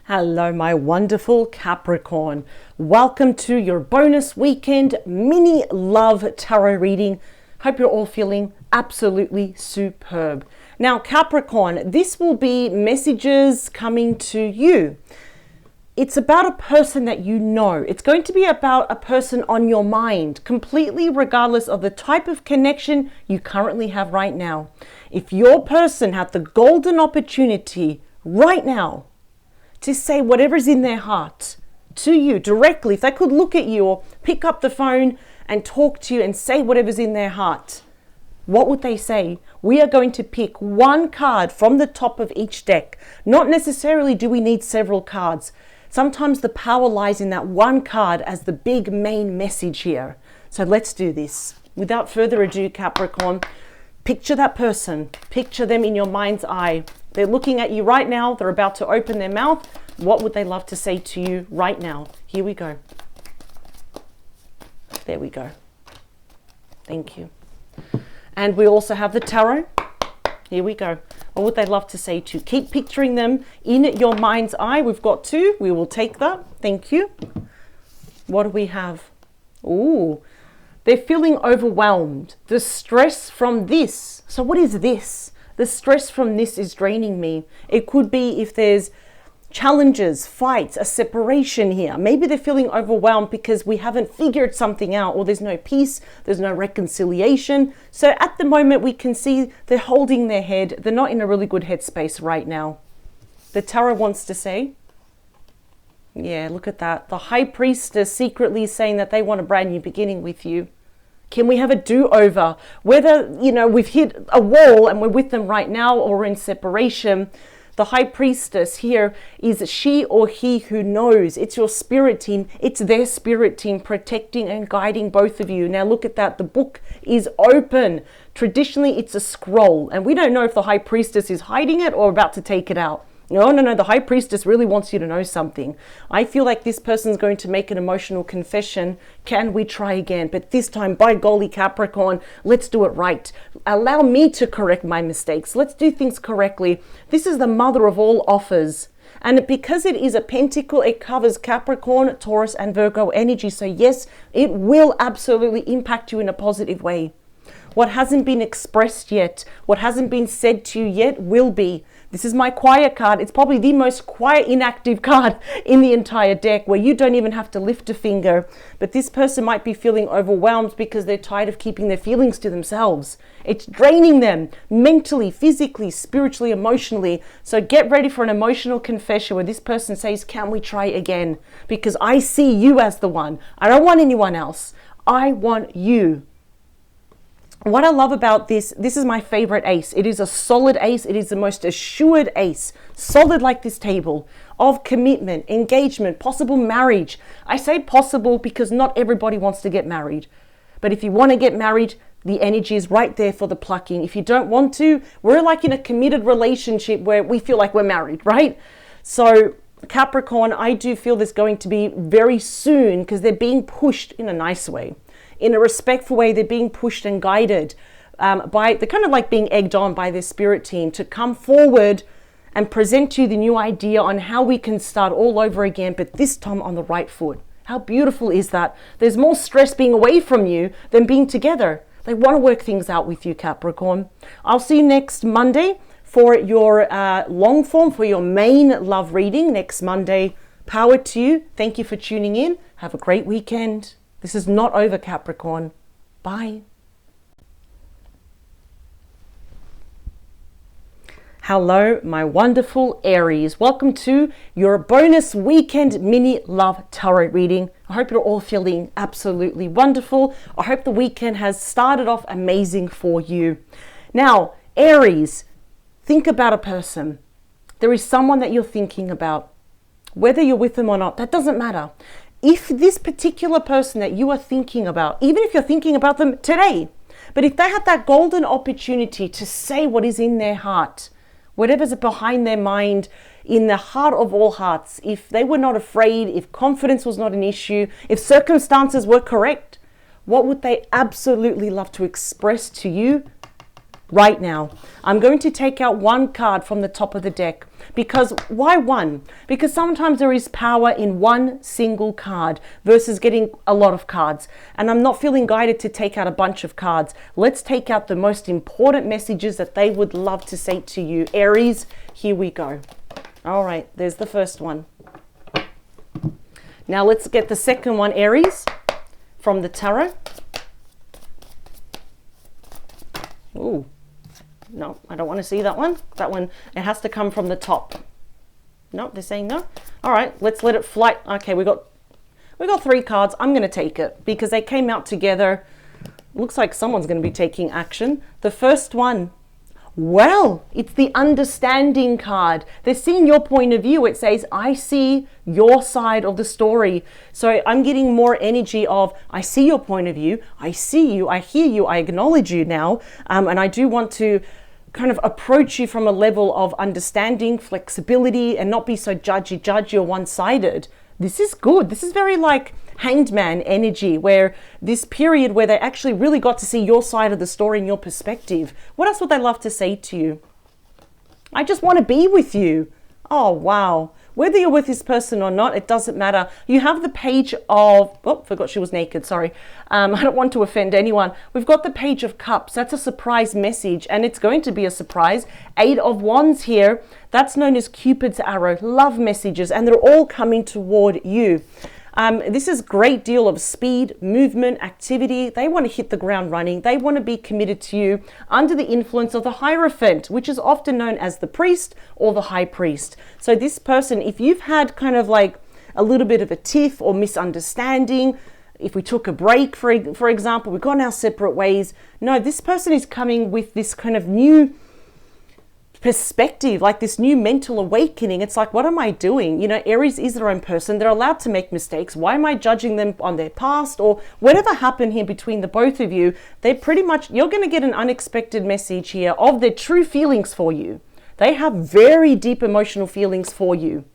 Hello, my wonderful Capricorn. Welcome to your bonus weekend mini love tarot reading. Hope you're all feeling absolutely superb. Now, Capricorn, this will be messages coming to you. It's about a person that you know. It's going to be about a person on your mind, completely regardless of the type of connection you currently have right now. If your person had the golden opportunity right now to say whatever's in their heart to you directly, if they could look at you or pick up the phone and talk to you and say whatever's in their heart, what would they say? We are going to pick one card from the top of each deck. Not necessarily do we need several cards. Sometimes the power lies in that one card as the big main message here. So let's do this. Without further ado, Capricorn, picture that person. Picture them in your mind's eye. They're looking at you right now. They're about to open their mouth. What would they love to say to you right now? Here we go. There we go. Thank you. And we also have the tarot. Here we go. What would they love to say to you? Keep picturing them in your mind's eye. We've got two. We will take that. Thank you. What do we have? Ooh, they're feeling overwhelmed. The stress from this. So what is this? The stress from this is draining me. It could be if there's challenges, fights, a separation here. Maybe they're feeling overwhelmed because we haven't figured something out, or there's no peace, there's no reconciliation. So at the moment we can see they're holding their head. They're not in a really good headspace right now. The tarot wants to say, yeah, look at that. The high priestess secretly saying that they want a brand new beginning with you. Can we have a do-over? Whether, we've hit a wall and we're with them right now or we're in separation, the high priestess here is she or he who knows. It's your spirit team. It's their spirit team protecting and guiding both of you. Now look at that. The book is open. Traditionally, it's a scroll. And we don't know if the high priestess is hiding it or about to take it out. No. The high priestess really wants you to know something. I feel like this person's going to make an emotional confession. Can we try again? But this time, by golly, Capricorn, let's do it right. Allow me to correct my mistakes. Let's do things correctly. This is the mother of all offers. And because it is a pentacle, it covers Capricorn, Taurus, and Virgo energy. So yes, it will absolutely impact you in a positive way. What hasn't been expressed yet, what hasn't been said to you yet will be. This is my quiet card. It's probably the most quiet, inactive card in the entire deck, where you don't even have to lift a finger. But this person might be feeling overwhelmed because they're tired of keeping their feelings to themselves. It's draining them mentally, physically, spiritually, emotionally. So get ready for an emotional confession where this person says, can we try again? Because I see you as the one. I don't want anyone else. I want you. What I love about this is my favorite ace. It is a solid ace. It is the most assured ace, solid like this table, of commitment, engagement, possible marriage. I say possible because not everybody wants to get married. But if you want to get married, the energy is right there for the plucking. If you don't want to, we're like in a committed relationship where we feel like we're married, right? So Capricorn, I do feel this going to be very soon because they're being pushed in a nice way. In a respectful way, they're being pushed and guided they're kind of like being egged on by their spirit team to come forward and present to you the new idea on how we can start all over again, but this time on the right foot. How beautiful is that? There's more stress being away from you than being together. They want to work things out with you, Capricorn. I'll see you next Monday for your long form, for your main love reading next Monday. Power to you. Thank you for tuning in. Have a great weekend. This is not over, Capricorn. Bye. Hello, my wonderful Aries. Welcome to your bonus weekend mini love tarot reading. I hope you're all feeling absolutely wonderful. I hope the weekend has started off amazing for you. Now, Aries, think about a person. There is someone that you're thinking about. Whether you're with them or not, that doesn't matter. If this particular person that you are thinking about, even if you're thinking about them today, but if they had that golden opportunity to say what is in their heart, whatever's behind their mind, in the heart of all hearts, if they were not afraid, if confidence was not an issue, if circumstances were correct, what would they absolutely love to express to you right now. I'm going to take out one card from the top of the deck. Because why one? Because sometimes there is power in one single card versus getting a lot of cards. And I'm not feeling guided to take out a bunch of cards. Let's take out the most important messages that they would love to say to you. Aries, here we go. All right, there's the first one. Now let's get the second one, Aries, from the tarot. Ooh. No, I don't want to see that one. That one, it has to come from the top. No, they're saying no. All right, let's let it fly. Okay, we got 3 cards. I'm going to take it because they came out together. Looks like someone's going to be taking action. The first one, well, it's the understanding card. They're seeing your point of view. It says, I see your side of the story. So I'm getting more energy of, I see your point of view. I see you. I hear you. I acknowledge you now. And I do want to kind of approach you from a level of understanding, flexibility, and not be so judgy or one-sided. This is good. This is very like Hanged Man energy, where this period where they actually really got to see your side of the story and your perspective. What else would they love to say to you? I just want to be with you. Oh, wow. Whether you're with this person or not, it doesn't matter. You have the page of, oh, forgot she was naked, sorry. I don't want to offend anyone. We've got the Page of Cups. That's a surprise message, and it's going to be a surprise. 8 of Wands here. That's known as Cupid's arrow. Love messages, and they're all coming toward you. This is a great deal of speed, movement, activity. They want to hit the ground running. They want to be committed to you under the influence of the Hierophant, which is often known as the priest or the high priest. So this person, if you've had kind of like a little bit of a tiff or misunderstanding, if we took a break, for example, we've gone our separate ways. No, this person is coming with this kind of new perspective, like this new mental awakening. It's like, what am I doing? You know, Aries is their own person. They're allowed to make mistakes. Why am I judging them on their past or whatever happened here between the both of you? They're pretty much, you're going to get an unexpected message here of their true feelings for you. They have very deep emotional feelings for you.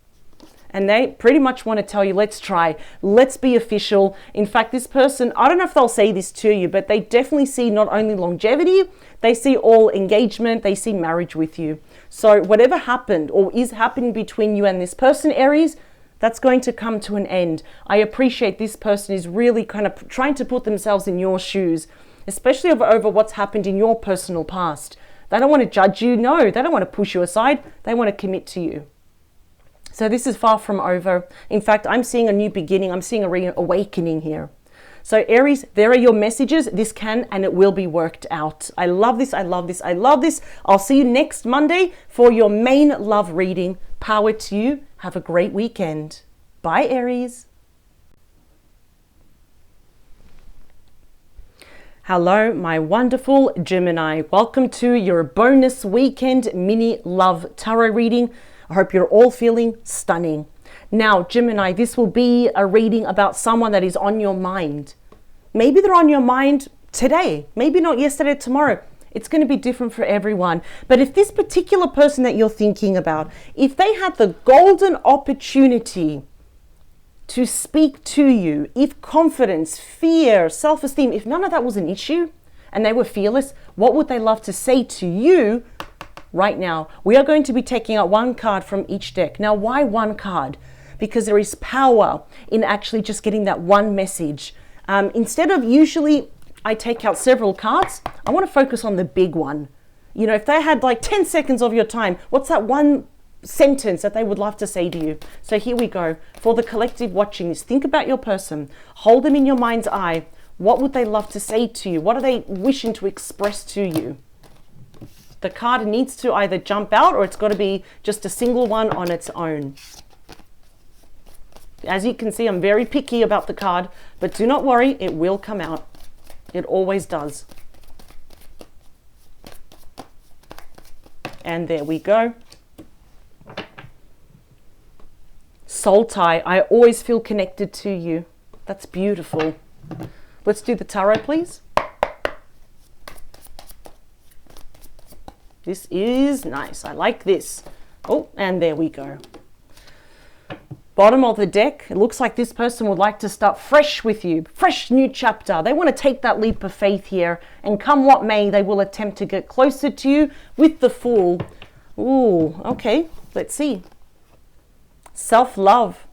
And they pretty much want to tell you, let's try, let's be official. In fact, this person, I don't know if they'll say this to you, but they definitely see not only longevity, they see all engagement, they see marriage with you. So whatever happened or is happening between you and this person, Aries, that's going to come to an end. I appreciate this person is really kind of trying to put themselves in your shoes, especially over what's happened in your personal past. They don't want to judge you. No, they don't want to push you aside. They want to commit to you. So this is far from over. In fact, I'm seeing a new beginning. I'm seeing a reawakening here. So Aries, there are your messages. This can and it will be worked out. I love this. I love this. I love this. I'll see you next Monday for your main love reading. Power to you. Have a great weekend. Bye, Aries. Hello, my wonderful Gemini. Welcome to your bonus weekend mini love tarot reading. I hope you're all feeling stunning. Now, Gemini, this will be a reading about someone that is on your mind. Maybe they're on your mind today, maybe not yesterday, tomorrow. It's going to be different for everyone. But if this particular person that you're thinking about, if they had the golden opportunity to speak to you, if confidence, fear, self-esteem, if none of that was an issue and they were fearless, what would they love to say to you right now? We are going to be taking out one card from each deck. Now, why one card? Because there is power in actually just getting that one message. Instead of usually I take out several cards, I want to focus on the big one. You know, if they had like 10 seconds of your time, what's that one sentence that they would love to say to you? So here we go. For the collective watching this, think about your person. Hold them in your mind's eye. What would they love to say to you? What are they wishing to express to you? The card needs to either jump out or it's got to be just a single one on its own. As you can see, I'm very picky about the card, but do not worry, it will come out. It always does. And there we go. Soul tie, I always feel connected to you. That's beautiful. Let's do the tarot, please. This is nice. I like this. Oh, and there we go. Bottom of the deck, it looks like this person would like to start fresh with you, fresh new chapter. They want to take that leap of faith here, and come what may, they will attempt to get closer to you with the Fool. Ooh, okay, let's see. Self-love.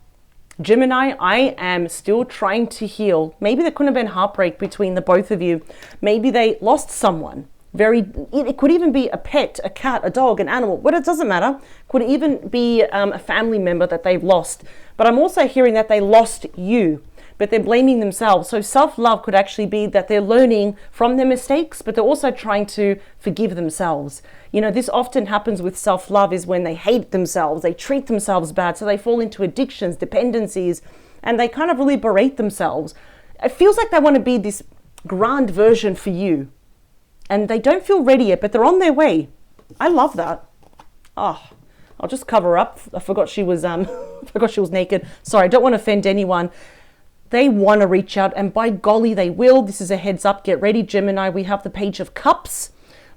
Gemini, I am still trying to heal. Maybe there couldn't have been heartbreak between the both of you. Maybe they lost someone. It could even be a pet, a cat, a dog, an animal, but it doesn't matter. Could even be a family member that they've lost. But I'm also hearing that they lost you, but they're blaming themselves. So self-love could actually be that they're learning from their mistakes, but they're also trying to forgive themselves. You know, this often happens with self-love is when they hate themselves, they treat themselves bad, so they fall into addictions, dependencies, and they kind of really berate themselves. It feels like they want to be this grand version for you. And they don't feel ready yet, but they're on their way. I love that. Oh, I'll just cover up. I forgot she was naked. Sorry, I don't want to offend anyone. They want to reach out, and by golly, they will. This is a heads up. Get ready, Gemini. We have the Page of Cups.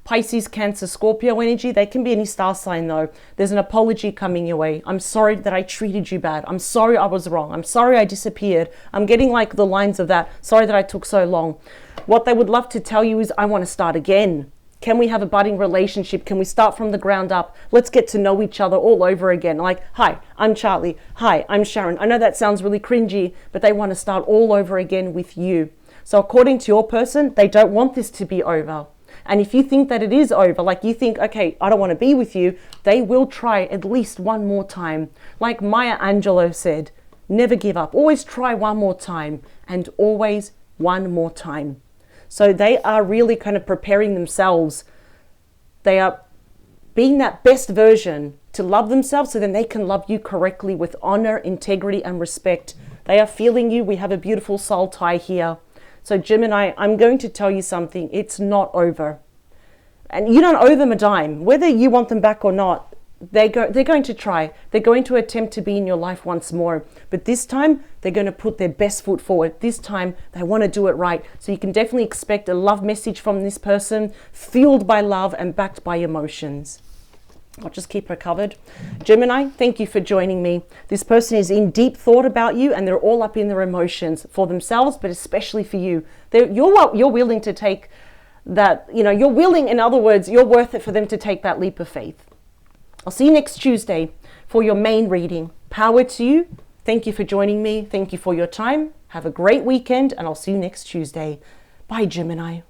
Pisces, Cancer, Scorpio energy. They can be any star sign though. There's an apology coming your way. I'm sorry that I treated you bad. I'm sorry I was wrong. I'm sorry I disappeared. I'm getting like the lines of that. Sorry that I took so long. What they would love to tell you is, I want to start again. Can we have a budding relationship? Can we start from the ground up? Let's get to know each other all over again. Like, hi, I'm Charlie. Hi, I'm Sharon. I know that sounds really cringy, but they want to start all over again with you. So according to your person, they don't want this to be over. And if you think that it is over, like you think, okay, I don't want to be with you, they will try at least one more time. Like Maya Angelou said, never give up. Always try one more time, and always one more time. So they are really kind of preparing themselves. They are being that best version to love themselves so then they can love you correctly with honor, integrity, and respect. They are feeling you. We have a beautiful soul tie here. So Gemini, I'm going to tell you something. It's not over. And you don't owe them a dime. Whether you want them back or not, they're going to try. They're going to attempt to be in your life once more. But this time, they're going to put their best foot forward. This time, they want to do it right. So you can definitely expect a love message from this person, fueled by love and backed by emotions. I'll just keep her covered. Gemini, thank you for joining me. This person is in deep thought about you, and they're all up in their emotions for themselves, but especially for you. You're willing to take that, you're willing, in other words, you're worth it for them to take that leap of faith. I'll see you next Tuesday for your main reading. Power to you. Thank you for joining me. Thank you for your time. Have a great weekend, and I'll see you next Tuesday. Bye, Gemini.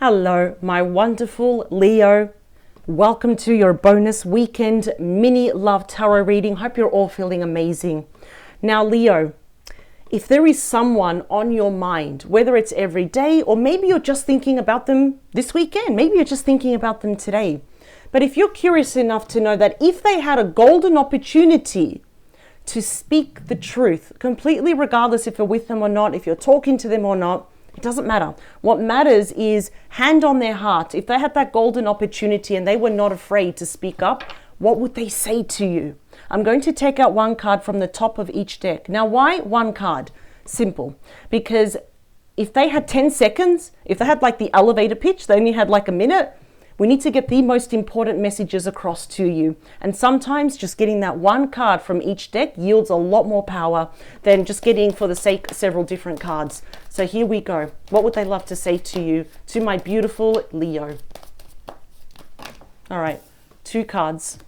Hello, my wonderful Leo. Welcome to your bonus weekend mini love tarot reading. Hope you're all feeling amazing. Now, Leo, if there is someone on your mind, whether it's every day or maybe you're just thinking about them this weekend, maybe you're just thinking about them today. But if you're curious enough to know that if they had a golden opportunity to speak the truth, completely regardless if you're with them or not, if you're talking to them or not, it doesn't matter. What matters is hand on their heart. If they had that golden opportunity and they were not afraid to speak up, what would they say to you? I'm going to take out one card from the top of each deck. Now, why one card? Simple. Because if they had 10 seconds, if they had like the elevator pitch, they only had like a minute, we need to get the most important messages across to you. And sometimes just getting that one card from each deck yields a lot more power than just getting, for the sake, several different cards. So here we go. What would they love to say to you, to my beautiful Leo? All right, 2 cards.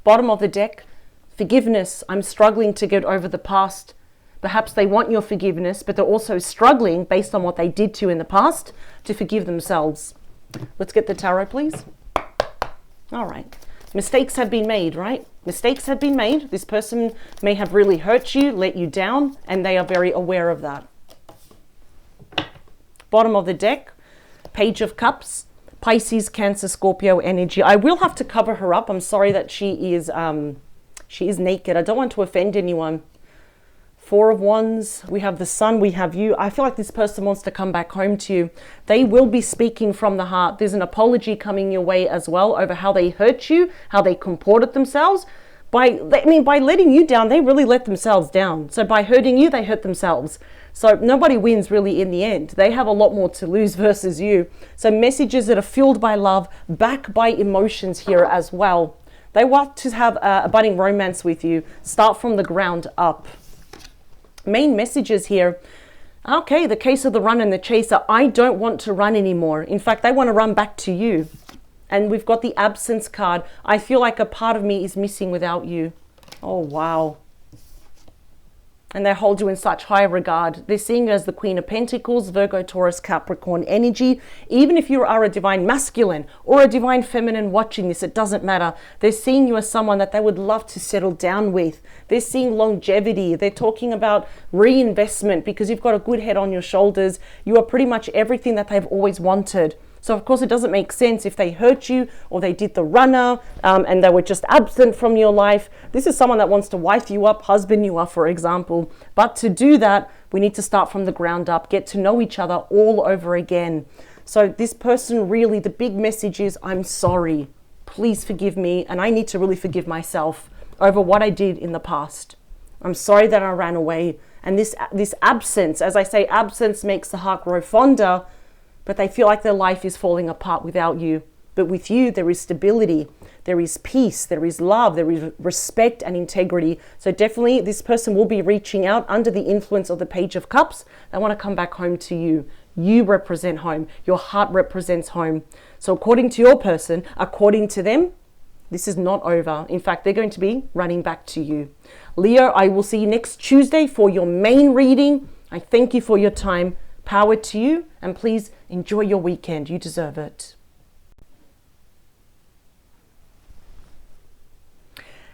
Bottom of the deck, forgiveness. I'm struggling to get over the past. Perhaps they want your forgiveness, but they're also struggling based on what they did to you in the past to forgive themselves. Let's get the tarot, please. All right. Mistakes have been made, right? Mistakes have been made. This person may have really hurt you, let you down, and they are very aware of that. Bottom of the deck, Page of Cups, Pisces, Cancer, Scorpio energy. I will have to cover her up. I'm sorry that she is naked. I don't want to offend anyone. 4 of Wands, we have the Sun, we have you. I feel like this person wants to come back home to you. They will be speaking from the heart. There's an apology coming your way as well over how they hurt you, how they comported themselves. By letting you down, they really let themselves down. So by hurting you, they hurt themselves. So nobody wins really in the end. They have a lot more to lose versus you. So messages that are fueled by love, backed by emotions here as well. They want to have a budding romance with you. Start from the ground up. Main messages here. Okay, the case of the run and the chaser. I don't want to run anymore. In fact, they want to run back to you. And we've got the absence card. I feel like a part of me is missing without you. Oh, wow. And they hold you in such high regard. They're seeing you as the Queen of Pentacles, Virgo, Taurus, Capricorn energy. Even if you are a divine masculine or a divine feminine watching this, it doesn't matter. They're seeing you as someone that they would love to settle down with. They're seeing longevity. They're talking about reinvestment because you've got a good head on your shoulders. You are pretty much everything that they've always wanted. So of course it doesn't make sense if they hurt you or they did the runner and they were just absent from your life. This is someone that wants to wife you up, husband you up, for example. But to do that, we need to start from the ground up, get to know each other all over again. So this person really, the big message is, I'm sorry, please forgive me. And I need to really forgive myself over what I did in the past. I'm sorry that I ran away. And this absence, as I say, absence makes the heart grow fonder. But they feel like their life is falling apart without you. But with you, there is stability, there is peace, there is love, there is respect and integrity. So definitely this person will be reaching out under the influence of the Page of Cups. They want to come back home to you. You represent home. Your heart represents home. So according to your person, according to them, this is not over. In fact, they're going to be running back to you. Leo, I will see you next Tuesday for your main reading. I thank you for your time. Power to you, and please enjoy your weekend. You deserve it.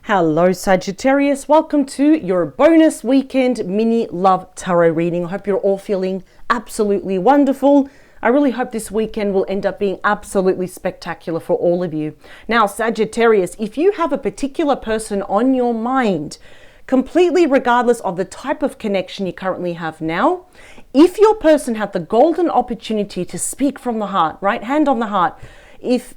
Hello, Sagittarius. Welcome to your bonus weekend mini love tarot reading. I hope you're all feeling absolutely wonderful. I really hope this weekend will end up being absolutely spectacular for all of you. Now, Sagittarius, if you have a particular person on your mind, completely regardless of the type of connection you currently have now, if your person had the golden opportunity to speak from the heart, right hand on the heart, if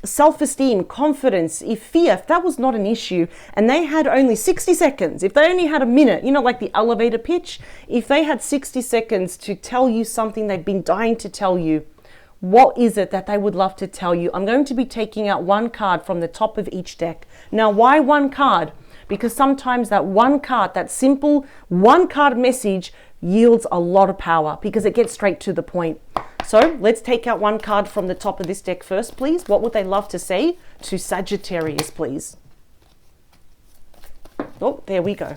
self-esteem, confidence, if fear, if that was not an issue, and they had only 60 seconds, if they only had a minute, you know, like the elevator pitch, if they had 60 seconds to tell you something they've been dying to tell you, what is it that they would love to tell you? I'm going to be taking out one card from the top of each deck. Now, why one card? Because sometimes that one card, that simple one card message yields a lot of power because it gets straight to the point. So let's take out one card from the top of this deck first, please. What would they love to say to Sagittarius, please? Oh, there we go.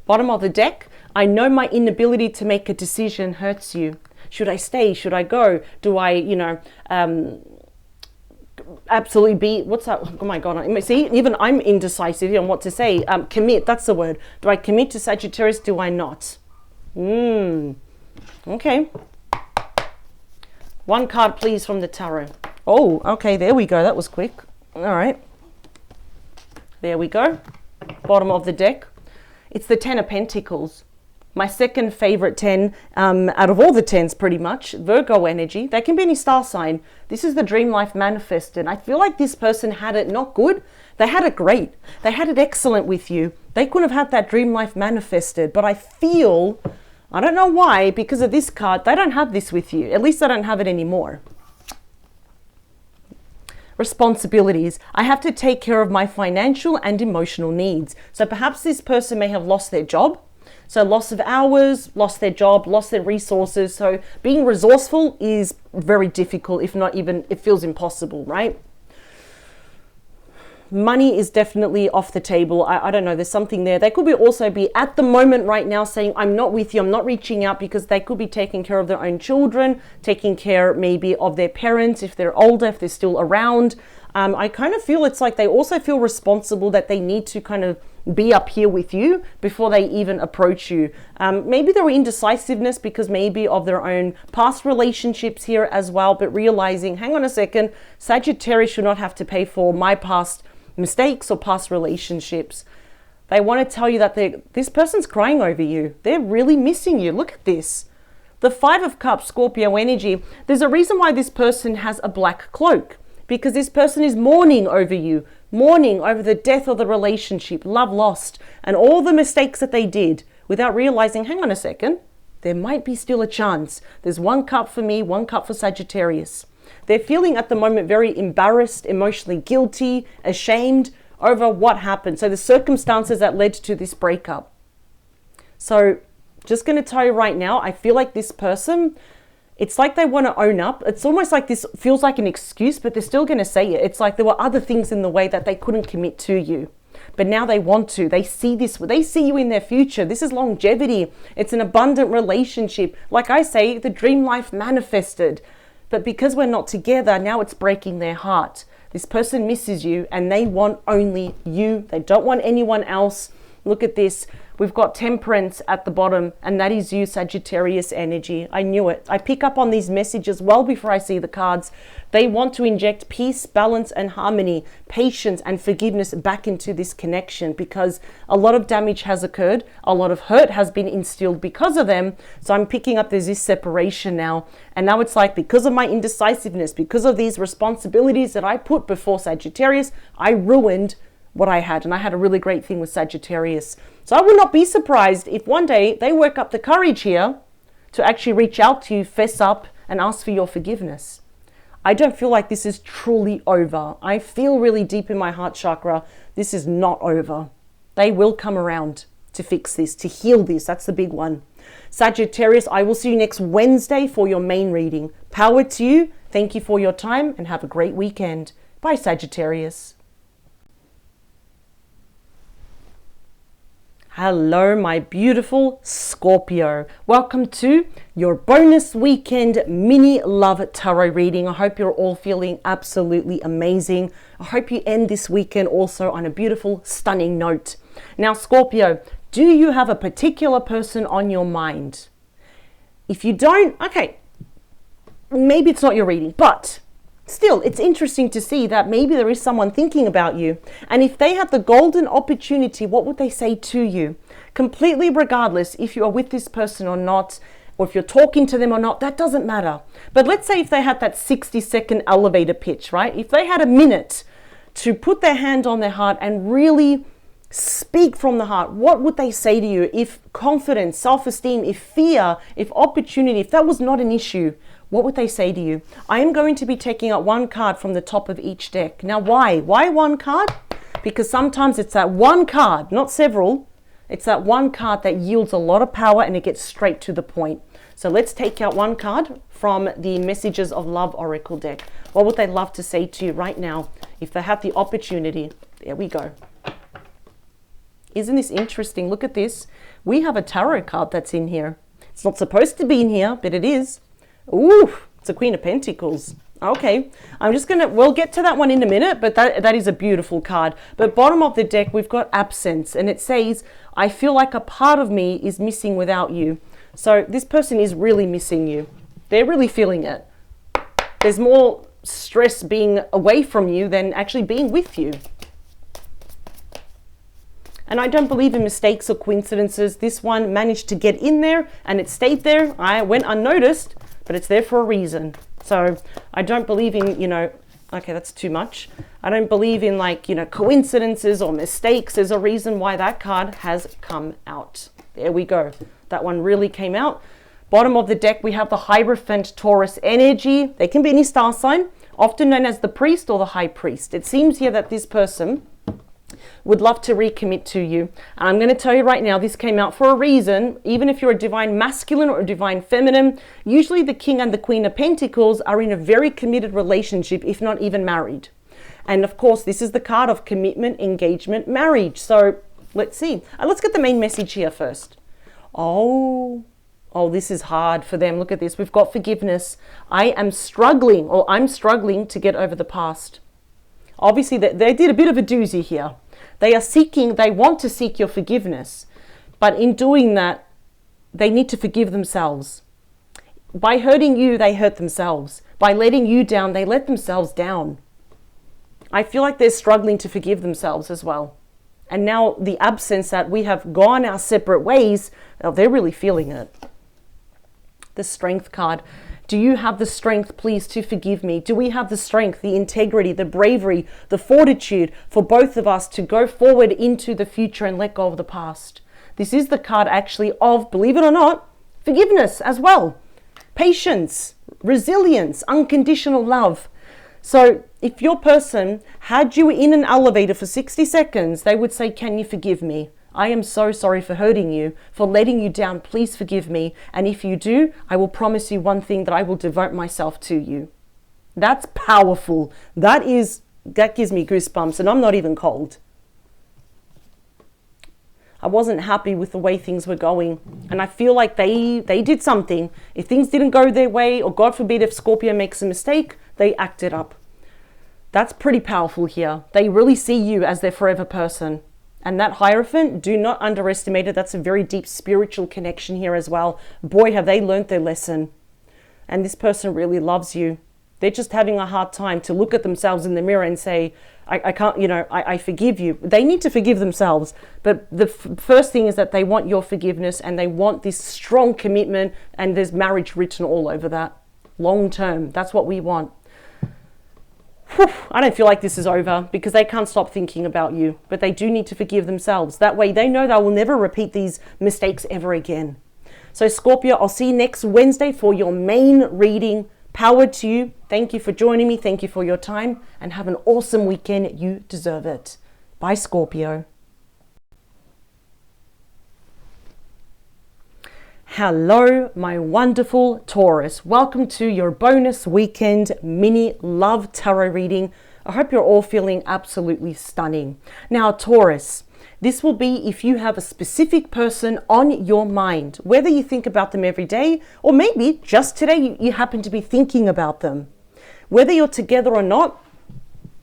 Bottom of the deck. I know my inability to make a decision hurts you. Should I stay? Should I go? Do I, absolutely be, what's that? Oh my God. See, even I'm indecisive on what to say. Commit, that's the word. Do I commit to Sagittarius? Do I not? Okay. One card, please, from the tarot. Oh, okay. There we go. That was quick. All right. There we go. Bottom of the deck. It's the Ten of Pentacles. My second favorite 10 out of all the 10s, pretty much. Virgo energy. They can be any star sign. This is the dream life manifested. I feel like this person had it not good. They had it great. They had it excellent with you. They couldn't have had that dream life manifested. But I feel, I don't know why, because of this card, they don't have this with you. At least they don't have it anymore. Responsibilities. I have to take care of my financial and emotional needs. So perhaps this person may have lost their job. So loss of hours, lost their job, lost their resources. So being resourceful is very difficult, if not even, it feels impossible, right? Money is definitely off the table. I don't know, there's something there. They could also be at the moment right now saying, I'm not with you, I'm not reaching out, because they could be taking care of their own children, taking care maybe of their parents if they're older, if they're still around. I kind of feel it's like they also feel responsible that they need to kind of be up here with you before they even approach you. Maybe there were indecisiveness because maybe of their own past relationships here as well, but realizing, hang on a second, Sagittarius should not have to pay for my past mistakes or past relationships. They want to tell you that this person's crying over you. They're really missing you. Look at this. The Five of Cups, Scorpio energy. There's a reason why this person has a black cloak, because this person is mourning over you, mourning over the death of the relationship, love lost, and all the mistakes that they did without realizing, hang on a second, there might be still a chance. There's 1 cup for me, 1 cup for Sagittarius. They're feeling at the moment very embarrassed, emotionally guilty, ashamed over what happened. So the circumstances that led to this breakup. So just going to tell you right now, I feel like this person, it's like they want to own up. It's almost like this feels like an excuse, but they're still going to say it. It's like there were other things in the way that they couldn't commit to you. But now they want to. They see this. They see you in their future. This is longevity. It's an abundant relationship. Like I say, the dream life manifested. But because we're not together, now it's breaking their heart. This person misses you and they want only you. They don't want anyone else. Look at this. We've got Temperance at the bottom, and that is you, Sagittarius energy. I knew it. I pick up on these messages well before I see the cards. They want to inject peace, balance, and harmony, patience, and forgiveness back into this connection because a lot of damage has occurred. A lot of hurt has been instilled because of them. So I'm picking up there's this separation now. And now it's like because of my indecisiveness, because of these responsibilities that I put before Sagittarius, I ruined what I had. And I had a really great thing with Sagittarius. So I would not be surprised if one day they work up the courage here to actually reach out to you, fess up, and ask for your forgiveness. I don't feel like this is truly over. I feel really deep in my heart chakra, this is not over. They will come around to fix this, to heal this. That's the big one. Sagittarius, I will see you next Wednesday for your main reading. Power to you. Thank you for your time and have a great weekend. Bye, Sagittarius. Hello, my beautiful Scorpio. Welcome to your bonus weekend mini love tarot reading. I hope you're all feeling absolutely amazing. I hope you end this weekend also on a beautiful, stunning note. Now, Scorpio, do you have a particular person on your mind? If you don't, okay, maybe it's not your reading, but still, it's interesting to see that maybe there is someone thinking about you. And if they had the golden opportunity, what would they say to you? Completely regardless if you are with this person or not, or if you're talking to them or not, that doesn't matter. But let's say if they had that 60-second elevator pitch, right? If they had a minute to put their hand on their heart and really speak from the heart, what would they say to you? If confidence, self-esteem, if fear, if opportunity, if that was not an issue, what would they say to you? I am going to be taking out 1 card from the top of each deck. Now, why? Why 1 card? Because sometimes it's that 1 card, not several. It's that 1 card that yields a lot of power and it gets straight to the point. So let's take out 1 card from the Messages of Love Oracle deck. What would they love to say to you right now if they have the opportunity? There we go. Isn't this interesting? Look at this. We have a tarot card that's in here. It's not supposed to be in here, but it is. Ooh, it's a Queen of Pentacles. Okay, we'll get to that one in a minute, but that is a beautiful card. But bottom of the deck, we've got absence, and it says, I feel like a part of me is missing without you. So this person is really missing you. They're really feeling it. There's more stress being away from you than actually being with you. And I don't believe in mistakes or coincidences. This one managed to get in there and it stayed there. I went unnoticed, but it's there for a reason. So I don't believe in, okay, that's too much. I don't believe in coincidences or mistakes. There's a reason why that card has come out. There we go. That one really came out. Bottom of the deck, we have the Hierophant Taurus energy. They can be any star sign, often known as the priest or the high priest. It seems here that this person would love to recommit to you. And I'm going to tell you right now, this came out for a reason. Even if you're a divine masculine or a divine feminine, usually the King and the Queen of Pentacles are in a very committed relationship, if not even married. And of course, this is the card of commitment, engagement, marriage. So let's see. Let's get the main message here first. Oh, this is hard for them. Look at this. We've got forgiveness. I'm struggling to get over the past. Obviously, they did a bit of a doozy here. They want to seek your forgiveness. But in doing that, they need to forgive themselves. By hurting you, they hurt themselves. By letting you down, they let themselves down. I feel like they're struggling to forgive themselves as well. And now the absence that we have gone our separate ways, they're really feeling it. The Strength card. Do you have the strength, please, to forgive me? Do we have the strength, the integrity, the bravery, the fortitude for both of us to go forward into the future and let go of the past? This is the card actually of, believe it or not, forgiveness as well. Patience, resilience, unconditional love. So if your person had you in an elevator for 60 seconds, they would say, can you forgive me? I am so sorry for hurting you, for letting you down. Please forgive me. And if you do, I will promise you one thing, that I will devote myself to you. That's powerful. That gives me goosebumps, and I'm not even cold. I wasn't happy with the way things were going, and I feel like they did something. If things didn't go their way, or God forbid if Scorpio makes a mistake, they acted up. That's pretty powerful here. They really see you as their forever person. And that Hierophant, do not underestimate it. That's a very deep spiritual connection here as well. Boy, have they learned their lesson. And this person really loves you. They're just having a hard time to look at themselves in the mirror and say, I can't, I forgive you. They need to forgive themselves. But the first thing is that they want your forgiveness, and they want this strong commitment, and there's marriage written all over that. Long term, that's what we want. Whew, I don't feel like this is over, because they can't stop thinking about you, but they do need to forgive themselves. That way they know they will never repeat these mistakes ever again. So Scorpio, I'll see you next Wednesday for your main reading. Power to you. Thank you for joining me. Thank you for your time, and have an awesome weekend. You deserve it. Bye, Scorpio. Hello, my wonderful Taurus. Welcome to your bonus weekend mini love tarot reading. I hope you're all feeling absolutely stunning. Now, Taurus, this will be if you have a specific person on your mind, whether you think about them every day, or maybe just today you happen to be thinking about them. Whether you're together or not,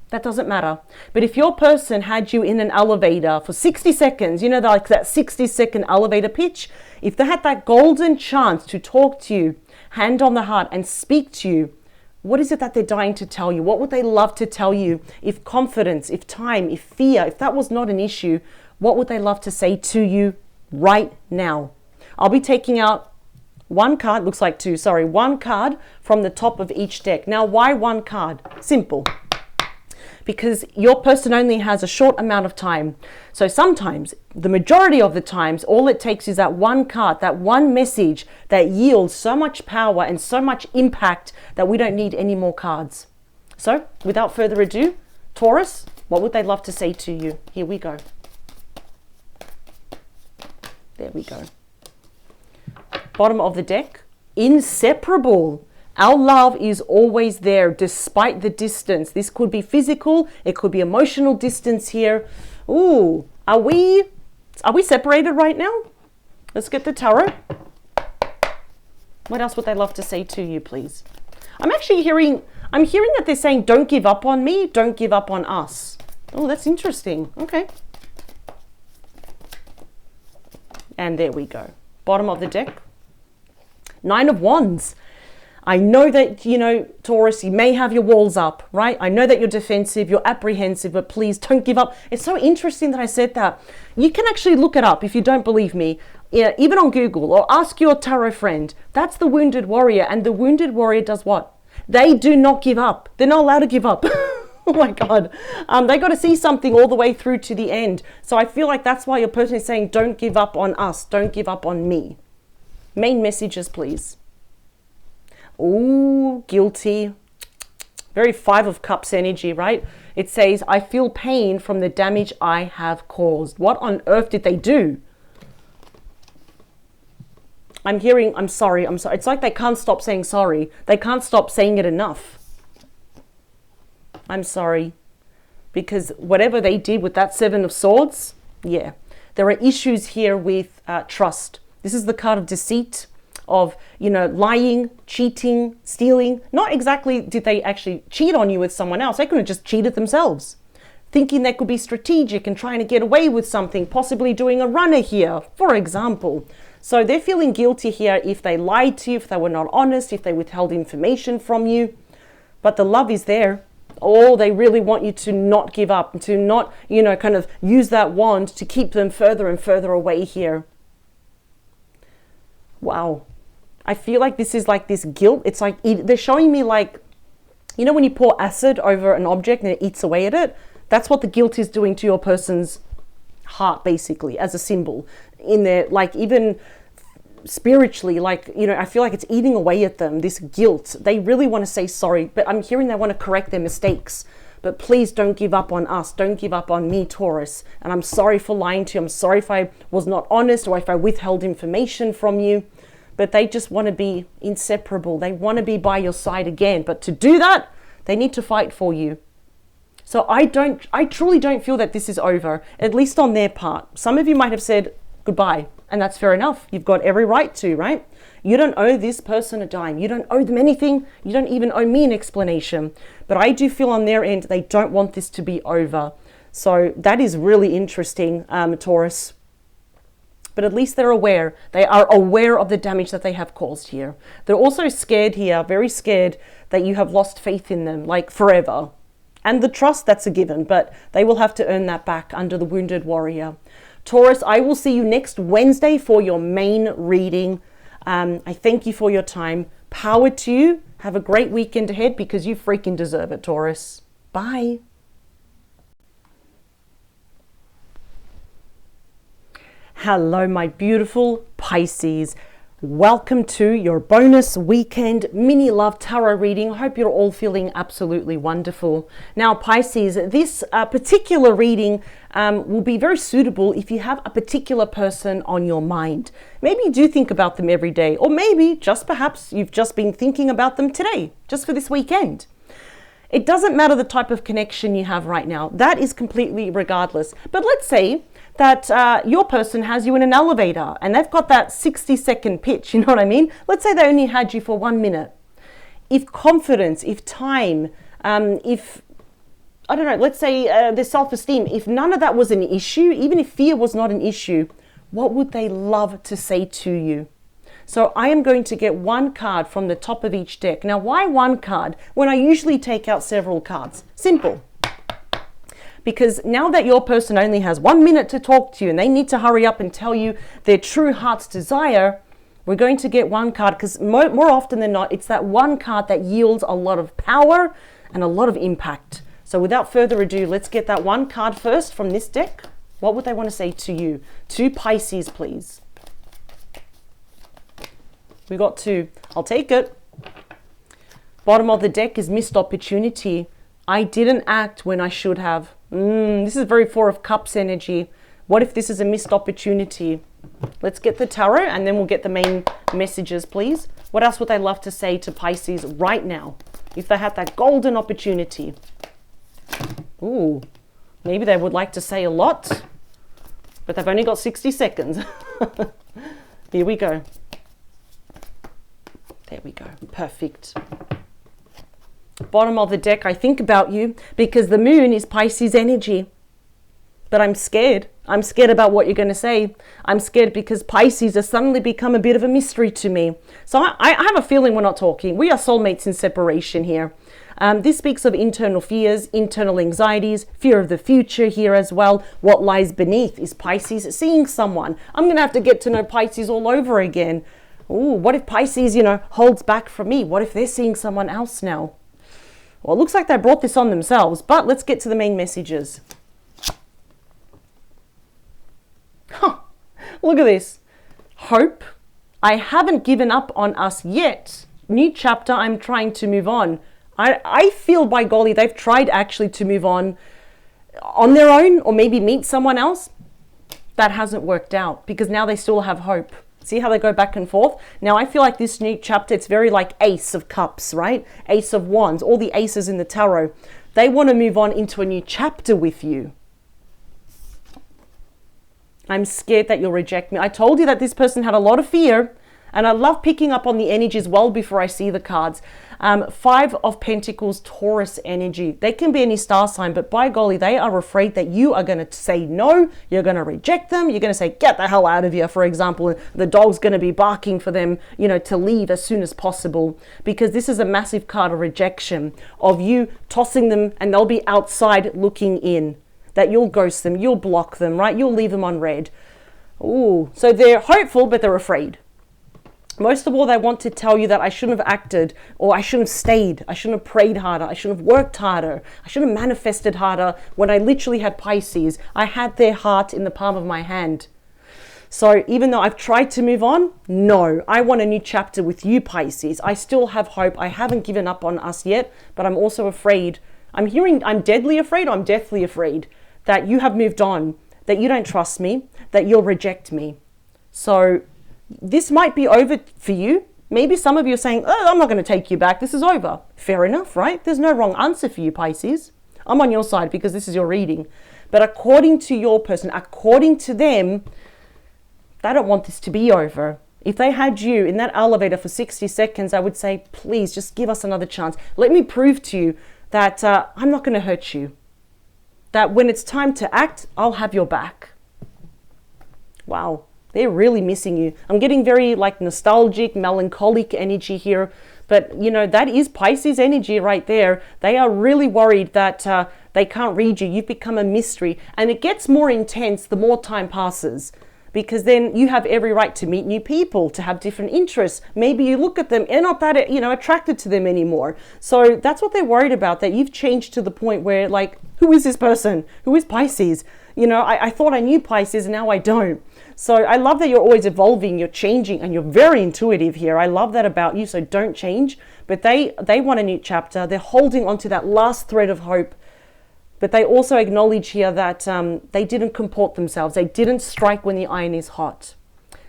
that doesn't matter. But if your person had you in an elevator for 60 seconds, like that 60-second elevator pitch, if they had that golden chance to talk to you, hand on the heart, and speak to you, what is it that they're dying to tell you? What would they love to tell you? If confidence, if time, if fear, if that was not an issue, what would they love to say to you right now? I'll be taking out one card, looks like two, sorry, one card from the top of each deck. Now, why one card? Simple. Because your person only has a short amount of time. So sometimes, the majority of the times, all it takes is that one card, that one message that yields so much power and so much impact that we don't need any more cards. So, without further ado, Taurus, what would they love to say to you? Here we go. There we go. Bottom of the deck, inseparable. Our love is always there despite the distance. This could be physical, it could be emotional distance here. Ooh, are we separated right now? Let's get the tarot. What else would they love to say to you, please? I'm hearing that they're saying, don't give up on me, don't give up on us. Oh, that's interesting. Okay. And there we go. Bottom of the deck. 9 of Wands. I know that, Taurus, you may have your walls up, right? I know that you're defensive, you're apprehensive, but please don't give up. It's so interesting that I said that. You can actually look it up if you don't believe me, even on Google, or ask your tarot friend. That's the wounded warrior. And the wounded warrior does what? They do not give up. They're not allowed to give up. Oh my God. They got to see something all the way through to the end. So I feel like that's why your person is saying, don't give up on us. Don't give up on me. Main messages, please. Ooh, guilty. Very 5 of Cups energy, right? It says, I feel pain from the damage I have caused. What on earth did they do? I'm hearing, I'm sorry. It's like they can't stop saying sorry. They can't stop saying it enough. I'm sorry. Because whatever they did with that 7 of Swords, yeah. There are issues here with trust. This is the card of deceit, of, lying, cheating, stealing. Not exactly did they actually cheat on you with someone else. They could have just cheated themselves. Thinking they could be strategic and trying to get away with something, possibly doing a runner here, for example. So they're feeling guilty here if they lied to you, if they were not honest, if they withheld information from you. But the love is there. Oh, they really want you to not give up, to not, kind of use that wand to keep them further and further away here. Wow. I feel like this is like this guilt. It's like they're showing me like, when you pour acid over an object and it eats away at it, that's what the guilt is doing to your person's heart, basically, as a symbol. in their, like even spiritually, like, you know, I feel like it's eating away at them, this guilt. They really want to say sorry, but I'm hearing they want to correct their mistakes. But please don't give up on us. Don't give up on me, Taurus. And I'm sorry for lying to you. I'm sorry if I was not honest or if I withheld information from you. But they just want to be inseparable. They want to be by your side again. But to do that, they need to fight for you. So I truly don't feel that this is over, at least on their part. Some of you might have said goodbye, and that's fair enough. You've got every right to, right? You don't owe this person a dime. You don't owe them anything. You don't even owe me an explanation. But I do feel on their end, they don't want this to be over. So that is really interesting, Taurus. But at least they're aware. They are aware of the damage that they have caused here. They're also scared here, very scared that you have lost faith in them, like forever. And the trust, that's a given, but they will have to earn that back under the Wounded Warrior. Taurus, I will see you next Wednesday for your main reading. I thank you for your time. Power to you. Have a great weekend ahead because you freaking deserve it, Taurus. Bye. Hello, my beautiful Pisces. Welcome to your bonus weekend mini love tarot reading. I hope you're all feeling absolutely wonderful. Now, Pisces, this particular reading will be very suitable if you have a particular person on your mind. Maybe you do think about them every day, or maybe just perhaps you've just been thinking about them today, just for this weekend. It doesn't matter the type of connection you have right now. That is completely regardless. But let's say that your person has you in an elevator and they've got that 60-second pitch, you know what I mean? Let's say they only had you for 1 minute. If confidence, if time, if, I don't know, let's say their self-esteem, if none of that was an issue, even if fear was not an issue, what would they love to say to you? So I am going to get one card from the top of each deck. Now, why one card when I usually take out several cards? Simple. Because now that your person only has 1 minute to talk to you and they need to hurry up and tell you their true heart's desire, we're going to get one card because more often than not, it's that one card that yields a lot of power and a lot of impact. So without further ado, let's get that one card first from this deck. What would they want to say to you? To Pisces, please. We got 2. I'll take it. Bottom of the deck is missed opportunity. I didn't act when I should have. This is very 4 of Cups energy. What if this is a missed opportunity? Let's get the tarot and then we'll get the main messages, please. What else would they love to say to Pisces right now if they had that golden opportunity? Ooh, maybe they would like to say a lot, but they've only got 60 seconds. Here we go. There we go. Perfect. Bottom of the deck, I think about you because the moon is Pisces energy. But I'm scared. I'm scared about what you're going to say. I'm scared because Pisces has suddenly become a bit of a mystery to me. So I have a feeling we're not talking. We are soulmates in separation here. This speaks of internal fears, internal anxieties, fear of the future here as well. What lies beneath is Pisces seeing someone. I'm going to have to get to know Pisces all over again. Ooh, what if Pisces, holds back from me? What if they're seeing someone else now? Well, it looks like they brought this on themselves, but let's get to the main messages. Look at this. Hope. I haven't given up on us yet. New chapter, I'm trying to move on. I feel, by golly, they've tried actually to move on their own or maybe meet someone else. That hasn't worked out because now they still have hope. See how they go back and forth? Now, I feel like this new chapter, it's very like Ace of Cups, right? Ace of Wands, all the aces in the tarot. They want to move on into a new chapter with you. I'm scared that you'll reject me. I told you that this person had a lot of fear, and I love picking up on the energies well before I see the cards. 5 of Pentacles, Taurus energy. They can be any star sign, but by golly, they are afraid that you are going to say no. You're going to reject them. You're going to say, get the hell out of here, for example. The dog's going to be barking for them, to leave as soon as possible, because this is a massive card of rejection, of you tossing them and they'll be outside looking in. That you'll ghost them, you'll block them, right? You'll leave them on red. Ooh, so they're hopeful, but they're afraid. Most of all, they want to tell you that I shouldn't have acted, or I shouldn't have stayed, I shouldn't have prayed harder, I shouldn't have worked harder, I should have manifested harder when I literally had Pisces. I had their heart in the palm of my hand. So even though I've tried to move on, no, I want a new chapter with you, Pisces. I still have hope. I haven't given up on us yet, but I'm also afraid. I'm deadly afraid, I'm deathly afraid that you have moved on, that you don't trust me, that you'll reject me. So this might be over for you. Maybe some of you are saying, oh, I'm not going to take you back. This is over. Fair enough, right? There's no wrong answer for you, Pisces. I'm on your side because this is your reading. But according to your person, according to them, they don't want this to be over. If they had you in that elevator for 60 seconds, I would say, please just give us another chance. Let me prove to you that I'm not going to hurt you. That when it's time to act, I'll have your back. Wow, they're really missing you. I'm getting very like nostalgic, melancholic energy here. But, you know, that is Pisces energy right there. They are really worried that they can't read you. You've become a mystery. And it gets more intense the more time passes. Because then you have every right to meet new people, to have different interests. Maybe you look at them and not that, attracted to them anymore. So that's what they're worried about, that you've changed to the point where, like, who is this person? Who is Pisces? I thought I knew Pisces, and now I don't. So I love that you're always evolving, you're changing, and you're very intuitive here. I love that about you, so don't change. But they want a new chapter. They're holding on to that last thread of hope. But they also acknowledge here that they didn't comport themselves. They didn't strike when the iron is hot.